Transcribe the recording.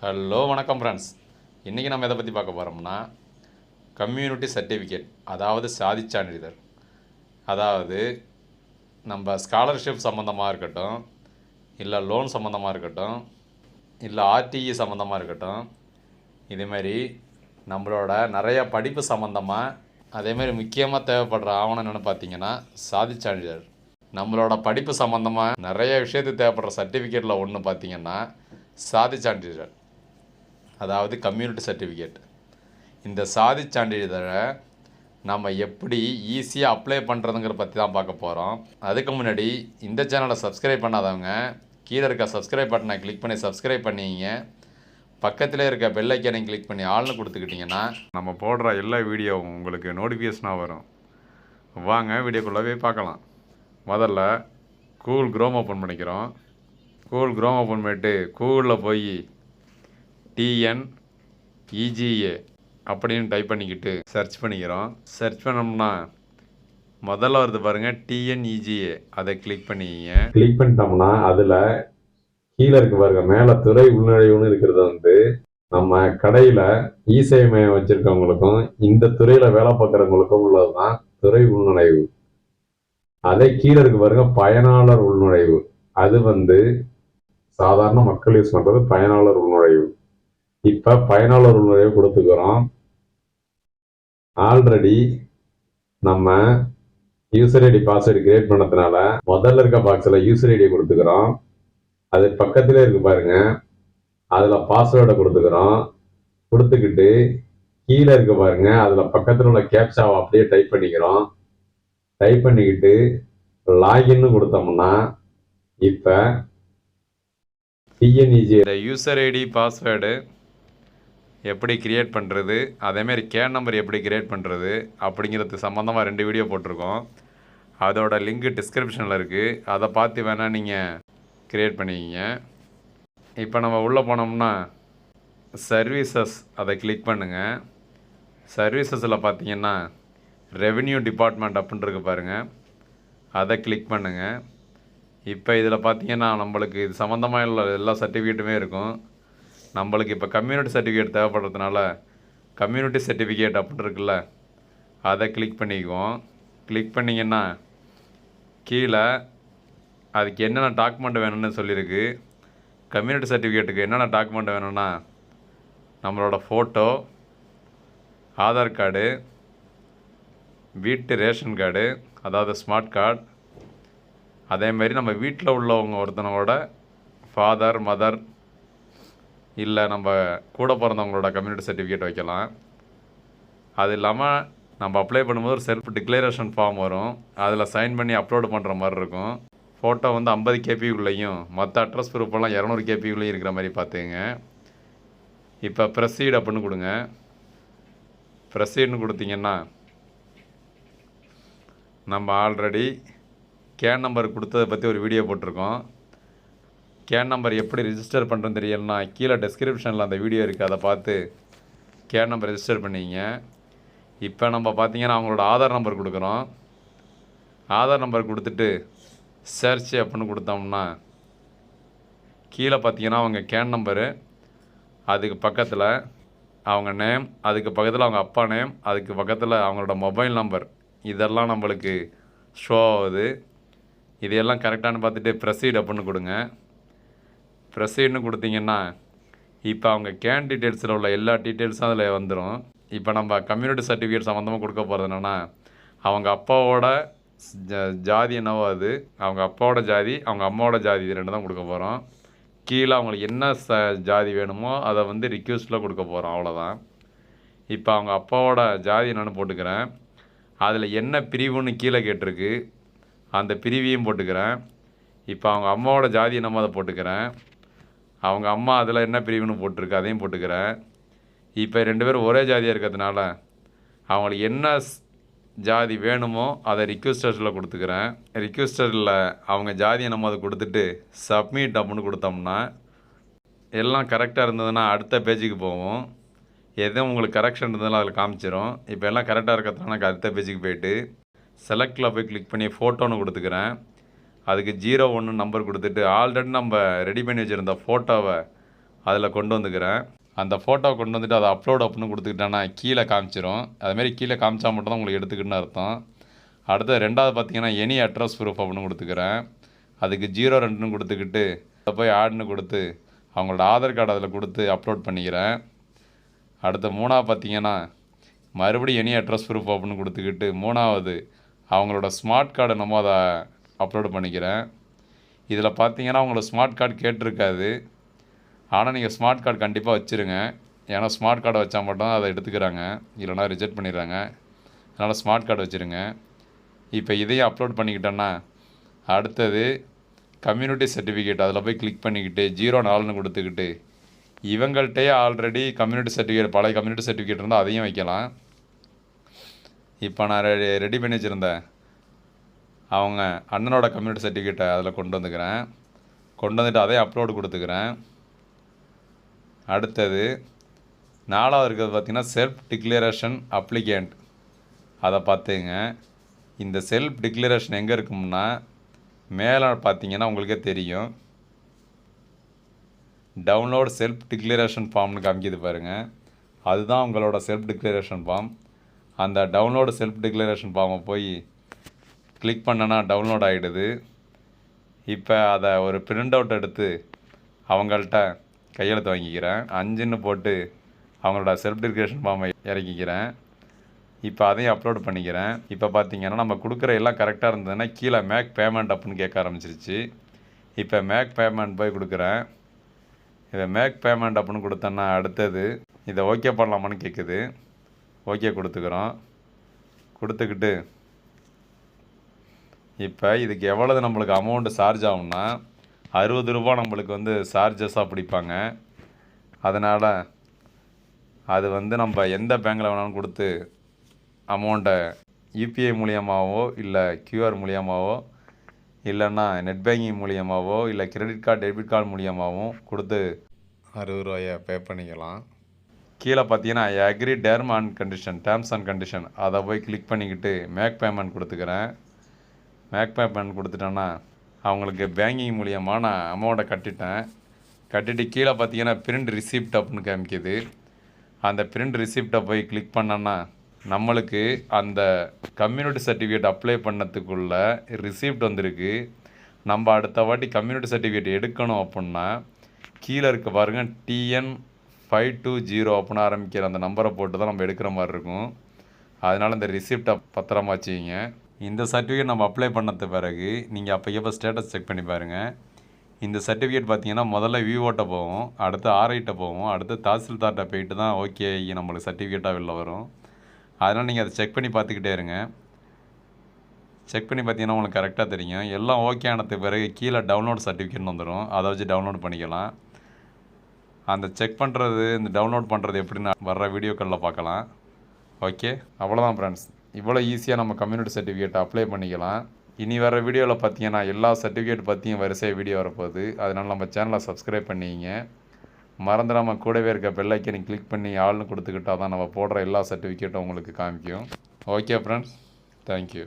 Hello வணக்கம் friends. இன்றைக்கி நம்ம எதை பற்றி பார்க்க போகிறோம்னா கம்யூனிட்டி சர்டிஃபிகேட், அதாவது சாதிச் சான்றிதழ். அதாவது நம்ம ஸ்காலர்ஷிப் சம்மந்தமாக இருக்கட்டும், இல்லை லோன் சம்மந்தமாக இருக்கட்டும், இல்லை ஆர்டிஇ சம்மந்தமாக இருக்கட்டும், இதேமாரி நம்மளோட நிறைய படிப்பு சம்மந்தமாக அதேமாரி முக்கியமாக தேவைப்படுற ஆவணம் என்னென்னு பார்த்தீங்கன்னா சாதிச் சான்றிதழ். நம்மளோட படிப்பு சம்மந்தமாக நிறைய விஷயத்துக்கு தேவைப்படுற சர்டிஃபிகேட்டில் ஒன்று பார்த்தீங்கன்னா சாதிச் சான்றிதழ், அதாவது கம்யூனிட்டி சர்டிஃபிகேட். இந்த சாதிச் சான்றிதழை நம்ம எப்படி ஈஸியாக அப்ளை பண்ணுறதுங்கிற பற்றி தான் பார்க்க போகிறோம். அதுக்கு முன்னாடி இந்த சேனலை சப்ஸ்கிரைப் பண்ணாதவங்க கீழே இருக்க சப்ஸ்கிரைப் பட்டனை கிளிக் பண்ணி சப்ஸ்கிரைப் பண்ணிங்க. பக்கத்தில் இருக்க பெல் ஐக்கானை கிளிக் பண்ணி ஆள்னு கொடுத்துக்கிட்டிங்கன்னா நம்ம போடுற எல்லா வீடியோவும் உங்களுக்கு நோட்டிஃபிகேஷனாக வரும். வாங்க வீடியோக்குள்ளே பார்க்கலாம். முதல்ல கூகுள் க்ரோம் ஓப்பன் பண்ணிக்கிறோம். கூகுள் க்ரோம் ஓப்பன் பண்ணிவிட்டு கூகுளில் போய் TNEGA அப்படின்னு டைப் பண்ணிக்கிட்டு சர்ச் பண்ணிக்கிறோம். சர்ச் பண்ணோம்னா முதல்ல வருது பாருங்கள் TNEGA, அதை கிளிக் பண்ணிக்கிங்க. கிளிக் பண்ணிட்டோம்னா அதில் கீழே இருக்கு பாருங்க, மேலே துறை உள்நுழைவுன்னு இருக்கிறது நம்ம கடையில் இசேவை மையம் வச்சுருக்கவங்களுக்கும் இந்த துறையில் வேலை பார்க்குறவங்களுக்கும் உள்ளது தான் துறை உள்நுழைவு. அதே கீழே இருக்கு பாருங்க பயனாளர் உள்நுழைவு, அது சாதாரண மக்கள் யூஸ் பண்ணுறது பயனாளர் உள்நுழைவு. இப்போ பயனாளர் உள்நுழைவு கொடுத்துக்கிறோம். ஆல்ரெடி நம்ம யூசர் ஐடி பாஸ்வேர்டு கிரியேட் பண்ணதுனால முதல்ல இருக்க பாக்ஸில் யூசர் ஐடியை கொடுத்துக்கிறோம். அது பக்கத்திலே இருக்கு பாருங்க, அதில் பாஸ்வேர்டை கொடுத்துக்கிறோம். கொடுத்துக்கிட்டு கீழே இருக்கு பாருங்க, அதில் பக்கத்தில் உள்ள கேப்சாவை அப்படியே டைப் பண்ணிக்கிறோம். டைப் பண்ணிக்கிட்டு லாகின்னு கொடுத்தோம்னா இப்போ TNEGA யூசர் ஐடி பாஸ்வேர்டு எப்படி கிரியேட் பண்ணுறது, அதேமாரி கேன் நம்பர் எப்படி கிரியேட் பண்ணுறது அப்படிங்கிறது சம்மந்தமாக 2 வீடியோ போட்டிருக்கோம். அதோட லிங்க் டிஸ்கிரிப்ஷனில் இருக்குது, அதை பார்த்து வேணால் நீங்கள் கிரியேட் பண்ணிக்கிங்க. இப்போ நம்ம உள்ளே போனோம்னா சர்வீசஸ், அதை கிளிக் பண்ணுங்கள். சர்வீசஸில் பார்த்தீங்கன்னா ரெவென்யூ டிபார்ட்மெண்ட் அப்படின்னு இருக்கு பாருங்கள், அதை கிளிக் பண்ணுங்கள். இப்போ இதில் பார்த்தீங்கன்னா நம்மளுக்கு இது சம்மந்தமாக உள்ள எல்லா சர்டிஃபிகேட்டுமே இருக்கும். நம்மளுக்கு இப்போ கம்யூனிட்டி சர்டிஃபிகேட் தேவைப்படுறதுனால கம்யூனிட்டி சர்டிஃபிகேட் அப்படின்னு இருக்குல்ல, அதை கிளிக் பண்ணிக்குவோம். கிளிக் பண்ணிங்கன்னா கீழே அதுக்கு என்னென்ன டாக்குமெண்ட் வேணும்னு சொல்லியிருக்கு. கம்யூனிட்டி சர்டிஃபிகேட்டுக்கு என்னென்ன டாக்குமெண்ட் வேணும்னா நம்மளோட ஃபோட்டோ, ஆதார் கார்டு, வீட்டு ரேஷன் கார்டு அதாவது ஸ்மார்ட் கார்டு, அதேமாரி நம்ம வீட்டில் உள்ளவங்க ஒருத்தனோட ஃபாதர், மதர், இல்லை நம்ம கூட பிறந்தவங்களோட கம்யூனிட்டி சர்டிஃபிகேட் வைக்கலாம். அது இல்லாமல் நம்ம அப்ளை பண்ணும்போது ஒரு செல்ஃப் டிக்ளரேஷன் ஃபார்ம் வரும், அதில் சைன் பண்ணி அப்லோடு பண்ணுற மாதிரி இருக்கும். ஃபோட்டோ 50 KBக்குள்ளேயும் மற்ற அட்ரஸ் ப்ரூஃபெல்லாம் 200 KBக்குள்ளேயும் இருக்கிற மாதிரி பார்த்துங்க. இப்போ ப்ரொசீட் அப்படின்னு கொடுங்க. ப்ரொசீட்னு கொடுத்தீங்கன்னா நம்ம ஆல்ரெடி கேன் நம்பர் கொடுத்ததை பற்றி ஒரு வீடியோ போட்டிருக்கோம். கேன் நம்பர் எப்படி ரிஜிஸ்டர் பண்ணுறதுன்னு தெரியலனா கீழே டெஸ்கிரிப்ஷனில் அந்த வீடியோ இருக்குது, அதை பார்த்து கேன் நம்பர் ரிஜிஸ்டர் பண்ணிங்க. இப்போ நம்ம பார்த்திங்கன்னா அவங்களோட ஆதார் நம்பர் கொடுக்குறோம். ஆதார் நம்பர் கொடுத்துட்டு சர்ச் அப்படின்னு கொடுத்தோம்னா கீழே பார்த்திங்கன்னா அவங்க கேன் நம்பரு, அதுக்கு பக்கத்தில் அவங்க நேம், அதுக்கு பக்கத்தில் அவங்க அப்பா நேம், அதுக்கு பக்கத்தில் அவங்களோட மொபைல் நம்பர், இதெல்லாம் நம்மளுக்கு ஷோ ஆகுது. இதையெல்லாம் கரெக்டானு பார்த்துட்டு ப்ரொசீட் அப்படின்னு கொடுங்க. ப்ரொசீட்னு கொடுத்தீங்கன்னா இப்போ அவங்க கேன் டீட்டெயில்ஸில் உள்ள எல்லா டீட்டெயில்ஸும் அதில் வந்துடும். இப்போ நம்ம கம்யூனிட்டி சர்டிஃபிகேட் சம்மந்தமாக கொடுக்க போகிறது என்னென்னா அவங்க அப்பாவோட ஜாதி என்னவோ அது, அவங்க அப்பாவோட ஜாதி, அவங்க அம்மாவோட ஜாதி, இது 2 தான் கொடுக்க போகிறோம். கீழே அவங்களுக்கு என்ன ஜாதி வேணுமோ அதை ரிக்வெஸ்ட்டில் கொடுக்க போகிறோம், அவ்வளோதான். இப்போ அவங்க அப்பாவோட ஜாதி என்னென்னு போட்டுக்கிறேன். அதில் என்ன பிரிவுன்னு கீழே கேட்டிருக்கு, அந்த பிரிவையும் போட்டுக்கிறேன். இப்போ அவங்க அம்மாவோட ஜாதி என்னமோ அதை போட்டுக்கிறேன். அவங்க அம்மா அதில் என்ன பிரிவுன்னு போட்டிருக்கு அதையும் போட்டுக்கிறேன். இப்போ 2 பேரும் ஒரே ஜாதியாக இருக்கிறதுனால அவங்களுக்கு என்ன ஜாதி வேணுமோ அதை ரிக்வெஸ்டரில் கொடுத்துக்கிறேன். ரிக்வெஸ்டரில் அவங்க ஜாதி என்னமோ அதை கொடுத்துட்டு சப்மிட் அப்படின்னு கொடுத்தோம்னா எல்லாம் கரெக்டாக இருந்ததுன்னா அடுத்த பேஜுக்கு போவோம். எதுவும் உங்களுக்கு கரெக்ஷன் இருந்ததுனால அதில் காமிச்சிடும். இப்போ எல்லாம் கரெக்டாக இருக்கிறதுனால அடுத்த பேஜுக்கு போய்ட்டு செலக்டில் போய் கிளிக் பண்ணி ஃபோட்டோன்னு கொடுத்துக்கிறேன். அதுக்கு 01 நம்பர் கொடுத்துட்டு ஆல்ரெடி நம்ம ரெடி பண்ணி வச்சுருந்த ஃபோட்டோவை அதில் கொண்டு வந்துக்கிறேன். அந்த ஃபோட்டோவை கொண்டு வந்துட்டு அதை அப்லோட் அப்படின்னு கொடுத்துக்கிட்டேன்னா கீழே காமிச்சிரும். அதுமாரி கீழே காமிச்சா மட்டும் தான் உங்களுக்கு எடுத்துக்கிட்டுன்னு அர்த்தம். அடுத்து ரெண்டாவது பார்த்தீங்கன்னா எனி அட்ரஸ் ப்ரூஃப் அப்படின்னு கொடுத்துக்கிறேன். அதுக்கு 02ன்னு கொடுத்துக்கிட்டு அதை போய் ஆட்னு கொடுத்து அவங்களோட ஆதார் கார்டு அதில் கொடுத்து அப்லோட் பண்ணிக்கிறேன். அடுத்து மூணாவது பார்த்தீங்கன்னா மறுபடியும் எனி அட்ரஸ் ப்ரூஃப் அப்படின்னு கொடுத்துக்கிட்டு மூணாவது அவங்களோட ஸ்மார்ட் கார்டை நம்ம அதை அப்லோடு பண்ணிக்கிறேன். இதில் பார்த்தீங்கன்னா அவங்களோட ஸ்மார்ட் கார்டு கேட்டிருக்காது. ஆனால் நீங்கள் ஸ்மார்ட் கார்டு கண்டிப்பாக வச்சுருங்க. ஏன்னா ஸ்மார்ட் கார்டை வச்சா மட்டும் அதை எடுத்துக்கிறாங்க, இல்லைனா ரிஜெக்ட் பண்ணிடுறாங்க. அதனால் ஸ்மார்ட் கார்டு வச்சுருங்க. இப்போ இதையும் அப்லோட் பண்ணிக்கிட்டோன்னா அடுத்தது கம்யூனிட்டி சர்டிஃபிகேட் அதில் போய் கிளிக் பண்ணிக்கிட்டு 04ன்னு கொடுத்துக்கிட்டு இவங்கள்ட்டே ஆல்ரெடி கம்யூனிட்டி சர்டிஃபிகேட் பழைய கம்யூனிட்டி சர்டிஃபிகேட் இருந்தால் அதையும் வைக்கலாம். இப்போ நான் ரெடி பண்ணி வச்சுருந்தேன் அவங்க அண்ணனோட கம்யூனிட்டி சர்டிஃபிகேட்டை அதில் கொண்டு வந்துக்கிறேன். கொண்டு வந்துட்டு அதையும் அப்லோடு கொடுத்துக்கிறேன். அடுத்தது 4வது இருக்கிறது பார்த்திங்கன்னா செல்ஃப் டிக்ளரேஷன் அப்ளிகேண்ட். அதை பார்த்துங்க. இந்த செல்ஃப் டிக்ளரேஷன் எங்கே இருக்கும்னா மேலே பார்த்தீங்கன்னா உங்களுக்கே தெரியும், டவுன்லோட் செல்ஃப் டிக்ளரேஷன் ஃபார்ம்னு காமிக்கிது பாருங்கள். அதுதான் உங்களோட செல்ஃப் டிக்ளரேஷன் ஃபார்ம். அந்த டவுன்லோடு செல்ஃப் டிக்ளரேஷன் ஃபார்மை போய் கிளிக் பண்ணனா டவுன்லோட் ஆகிடுது. இப்போ அதை ஒரு பிரிண்ட் அவுட் எடுத்து அவங்கள்ட்ட கையெழுத்து வாங்கிக்கிறேன். 5ன்னு போட்டு அவங்களோட செல்ஃப் டிக்ளரேஷன் ஃபார்மை இறக்கிக்கிறேன். இப்போ அதையும் அப்லோட் பண்ணிக்கிறேன். இப்போ பார்த்தீங்கன்னா நம்ம கொடுக்குற எல்லாம் கரெக்டாக இருந்ததுன்னா கீழே மேக் பேமெண்ட் அப்படின்னு கேட்க ஆரம்பிச்சிருச்சு. இப்போ மேக் பேமெண்ட் போய் கொடுக்குறேன். இதை மேக் பேமெண்ட் அப்படின்னு கொடுத்தோன்னா அடுத்தது இதை ஓகே பண்ணலாமான்னு கேட்குது. ஓகே கொடுத்துக்கிறோம். கொடுத்துக்கிட்டு இப்போ இதுக்கு எவ்வளவு நம்மளுக்கு அமௌண்ட்டு சார்ஜ் ஆகும்னா 60 ரூபா நம்மளுக்கு வந்து சார்ஜஸாக பிடிப்பாங்க. அதனால் அது வந்து நம்ம எந்த பேங்கில் வேணாலும் கொடுத்து அமௌண்ட்டை யூபிஐ மூலியமாகவோ இல்லை கியூஆர் மூலியமாகவோ இல்லைன்னா நெட் பேங்கிங் மூலியமாகவோ இல்லை கிரெடிட் கார்டு டெபிட் கார்டு மூலியமாகவும் கொடுத்து 60 ரூபாயை பே பண்ணிக்கலாம். கீழே பார்த்தீங்கன்னா I agree terms and condition அதை போய் கிளிக் பண்ணிக்கிட்டு மேக் பேமெண்ட் கொடுத்துக்கிறேன். மேக் பேமெண்ட் கொடுத்துட்டேன்னா அவங்களுக்கு பேங்கிங் மூலியமாக நான் அமௌண்ட்டை கட்டிட்டு கீழே பார்த்தீங்கன்னா பிரிண்ட் ரிசிப்ட் அப்படின்னு காமிக்கிது. அந்த பிரிண்ட் ரிசிப்டை போய் கிளிக் பண்ணோன்னா நம்மளுக்கு அந்த கம்யூனிட்டி சர்டிஃபிகேட் அப்ளை பண்ணதுக்குள்ள ரிசிப்ட் வந்திருக்கு. நம்ம அடுத்த வாட்டி கம்யூனிட்டி சர்டிஃபிகேட் எடுக்கணும் அப்படின்னா கீழே இருக்க பாருங்கள் TN520 அப்படின்னு ஆரம்பிக்கிற அந்த நம்பரை போட்டு தான் நம்ம எடுக்கிற மாதிரி இருக்கும். அதனால் இந்த ரிசிப்டை பத்திரமா வச்சுக்கிங்க. இந்த சர்டிஃபிகேட் நம்ம அப்ளை பண்ணது பிறகு நீங்கள் அப்போ ஸ்டேட்டஸ் செக் பண்ணி பாருங்கள். இந்த சர்டிஃபிகேட் பார்த்தீங்கன்னா முதல்ல விஓட்ட போகும், அடுத்து ஆர்ஐட்ட போகும், அடுத்து தாசில்தார்கிட்ட போயிட்டு தான் ஓகே நம்மளுக்கு சர்டிஃபிகேட்டாக வெளில வரும். அதனால் நீங்கள் அதை செக் பண்ணி பார்த்துக்கிட்டே இருங்க. செக் பண்ணி பார்த்தீங்கன்னா உங்களுக்கு கரெக்டாக தெரியும். எல்லாம் ஓகே ஆனதுக்கு பிறகு கீழே டவுன்லோட் சர்டிஃபிகேட்னு வந்துடும். அதை வச்சு டவுன்லோட் பண்ணிக்கலாம். அந்த செக் பண்ணுறது இந்த டவுன்லோட் பண்ணுறது எப்படின்னு வர்ற வீடியோக்களில் பார்க்கலாம். ஓகே, அவ்வளோதான் ஃப்ரெண்ட்ஸ். இவ்வளோ ஈஸியாக நம்ம கம்யூனிட்டி சர்டிஃபிகேட் அப்ளை பண்ணிக்கலாம். இனி வர வீடியோவில் பார்த்தீங்கன்னா எல்லா சர்டிஃபிகேட் பற்றியும் வரிசையாக வீடியோ வரப்போகுது. அதனால் நம்ம சேனலை சப்ஸ்கிரைப் பண்ணிங்க. மறந்துடாமல் கூடவே இருக்க பெல் ஐக்கனை கிளிக் பண்ணி ஆள்னு கொடுத்துக்கிட்டா தான் நம்ம போடுற எல்லா சர்டிஃபிகேட்டும் உங்களுக்கு காமிக்கும். Okay friends, thank you.